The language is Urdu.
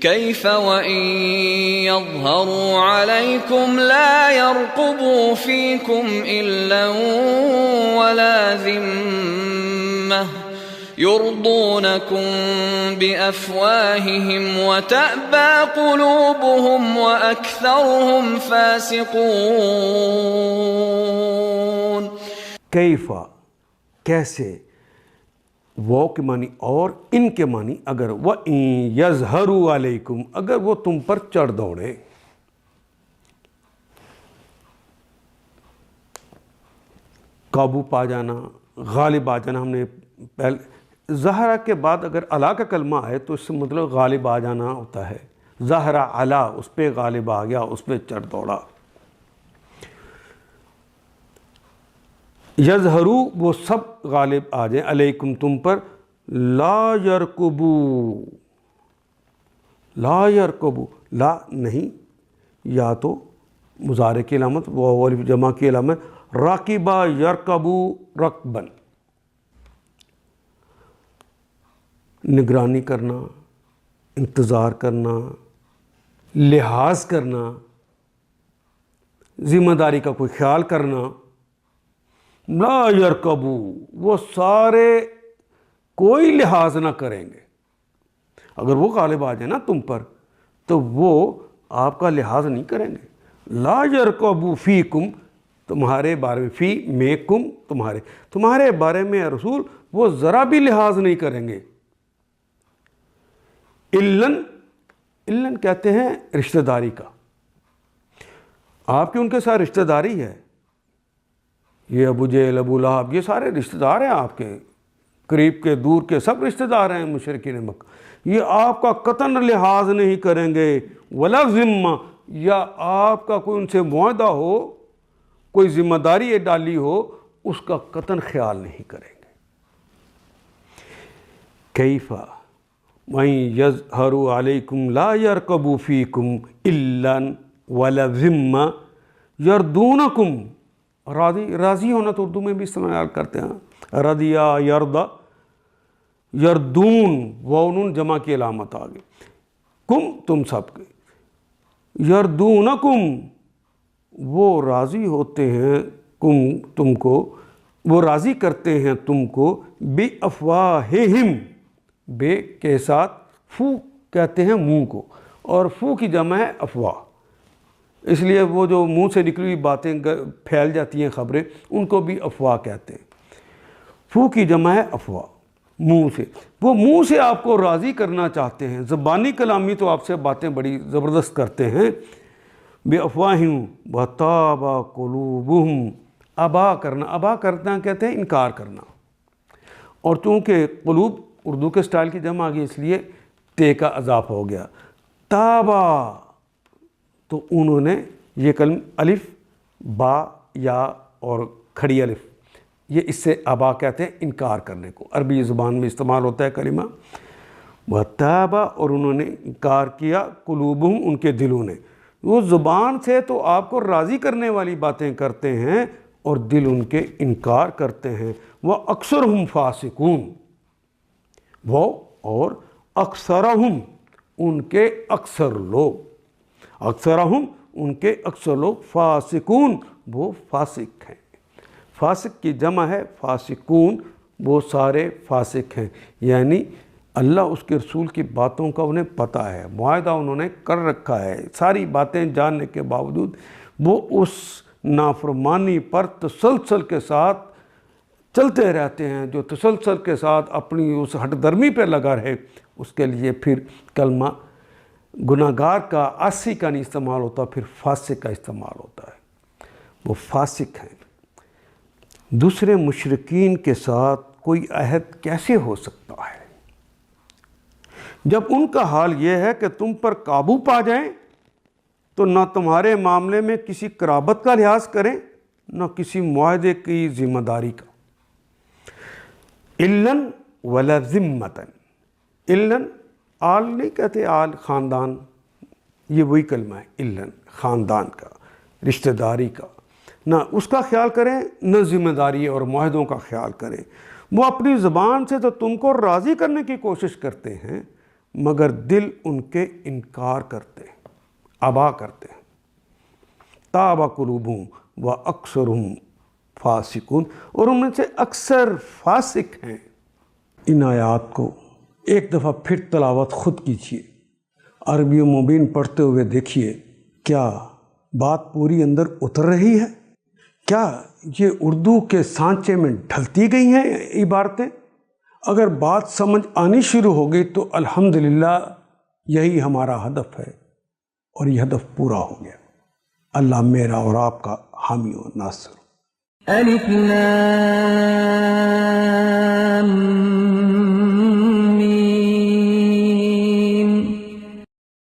كيف وإن يظهروا عليكم لا يرقبوا فيكم إلا ولا ذمة يرضونكم بأفواههم وتأبى قلوبهم وأكثرهم فاسقون۔ کیف کیسے، وہ کے معنی اور، ان کے معنی اگر، وَإِن يَظْهَرُوا عَلَيْكُمْ اگر وہ تم پر چڑھ دوڑے، قابو پا جانا، غالب آ جانا۔ ہم نے پہلے ظاہرہ کے بعد اگر علا کا کلمہ آئے تو اس سے مطلب غالب آ جانا ہوتا ہے۔ ظاہرہ علا، اس پہ غالب آ گیا، اس پہ چڑھ دوڑا۔ یظہرو وہ سب غالب آ جائیں، علیکم تم پر، لا یرکبو، لا یرکبو، لا نہیں، یا تو مضارع کی علامت، وہ الف جمع کی علامت، راکبہ یرکبو رکبن، نگرانی کرنا، انتظار کرنا، لحاظ کرنا، ذمہ داری کا کوئی خیال کرنا۔ لا یرکبو وہ سارے کوئی لحاظ نہ کریں گے۔ اگر وہ غالب آ جائے نا تم پر تو وہ آپ کا لحاظ نہیں کریں گے۔ لا یرکبو فیکم تمہارے بارے میں، فی میں کم تمہارے بارے میں رسول وہ ذرا بھی لحاظ نہیں کریں گے۔ الن کہتے ہیں رشتہ داری کا، آپ کی ان کے ساتھ رشتہ داری ہے۔ یہ ابو جہل، ابو لہب، یہ سارے رشتہ دار ہیں آپ کے، قریب کے دور کے سب رشتہ دار ہیں مشرکین مکہ۔ یہ آپ کا قطعاً لحاظ نہیں کریں گے، ولا ذمہ، یا آپ کا کوئی ان سے معاہدہ ہو، کوئی ذمہ داری ڈالی ہو، اس کا قطعاً خیال نہیں کریں گے۔ کیف وَإِن يَظْهَرُوا عَلَيْكُمْ لَا يَرْقَبُوا فِيكُمْ إِلًّا وَلَا ذِمَّةً يَرْضُونَكُمْ، راضی ہونا تو اردو میں بھی استعمال کرتے ہیں، رضیا یرضا، یردون وونون جمع کی علامت آگے، کم تم سب کے، یردونکم وہ راضی ہوتے ہیں تم کو، وہ راضی کرتے ہیں تم کو، بے افواہہم، بے کے ساتھ فو کہتے ہیں منہ کو، اور فو کی جمع ہے افواہ، اس لیے وہ جو منہ سے نکلی ہوئی باتیں پھیل جاتی ہیں خبریں، ان کو بھی افواہ کہتے ہیں۔ فو کی جمع ہے افواہ، منہ سے، وہ منہ سے آپ کو راضی کرنا چاہتے ہیں، زبانی کلامی تو آپ سے باتیں بڑی زبردست کرتے ہیں۔ بے افواہم وطابا قلوبہم، ابا کرنا کہتے ہیں انکار کرنا، اور چونکہ قلوب اردو کے سٹائل کی جمع آ گئی اس لیے تے کا اضافہ ہو گیا، تابا، تو انہوں نے یہ کلم الف با یا اور کھڑی الف، یہ اس سے ابا کہتے ہیں انکار کرنے کو، عربی زبان میں استعمال ہوتا ہے کلمہ وَتَابَ، اور انہوں نے انکار کیا، قلوبہم ان کے دلوں نے، وہ زبان سے تو آپ کو راضی کرنے والی باتیں کرتے ہیں اور دل ان کے انکار کرتے ہیں۔ وَأَكْثَرُهُمْ فَاسِقُونَ، وہ اور اکثرہم ان کے اکثر لوگ، اکثرہم ان کے اکثر لوگ، فاسقون وہ فاسق ہیں، فاسق کی جمع ہے فاسقون، وہ سارے فاسق ہیں، یعنی اللہ اس کے رسول کی باتوں کا انہیں پتہ ہے، معاہدہ انہوں نے کر رکھا ہے، ساری باتیں جاننے کے باوجود وہ اس نافرمانی پر تسلسل کے ساتھ چلتے رہتے ہیں۔ جو تسلسل کے ساتھ اپنی اس ہٹ درمی پہ لگا رہے، اس کے لیے پھر کلمہ گناہگار کا، عاصی کا نہیں استعمال ہوتا، پھر فاسق کا استعمال ہوتا ہے، وہ فاسق ہیں۔ دوسرے مشرکین کے ساتھ کوئی عہد کیسے ہو سکتا ہے جب ان کا حال یہ ہے کہ تم پر قابو پا جائیں تو نہ تمہارے معاملے میں کسی قرابت کا لحاظ کریں، نہ کسی معاہدے کی ذمہ داری کا۔ الن ولا ذمتن، الن آل نہیں کہتے، آل خاندان، یہ وہی کلمہ ہے، الن خاندان کا، رشتہ داری کا، نہ اس کا خیال کریں، نہ ذمہ داری اور معاہدوں کا خیال کریں۔ وہ اپنی زبان سے تو تم کو راضی کرنے کی کوشش کرتے ہیں، مگر دل ان کے انکار کرتے ہیں، ابا کرتے ہیں۔ تابا قلوبہم و اکثرہم فاسقون، اور ان میں سے اکثر فاسق ہیں۔ ان آیات کو ایک دفعہ پھر تلاوت خود کیجیے، عربی و مبین پڑھتے ہوئے دیکھیے کیا بات پوری اندر اتر رہی ہے؟ کیا یہ اردو کے سانچے میں ڈھلتی گئی ہیں عبارتیں؟ اگر بات سمجھ آنی شروع ہو گئی تو الحمدللہ یہی ہمارا ہدف ہے، اور یہ ہدف پورا ہو گیا۔ اللہ میرا اور آپ کا حامی و ناصر۔ الف لام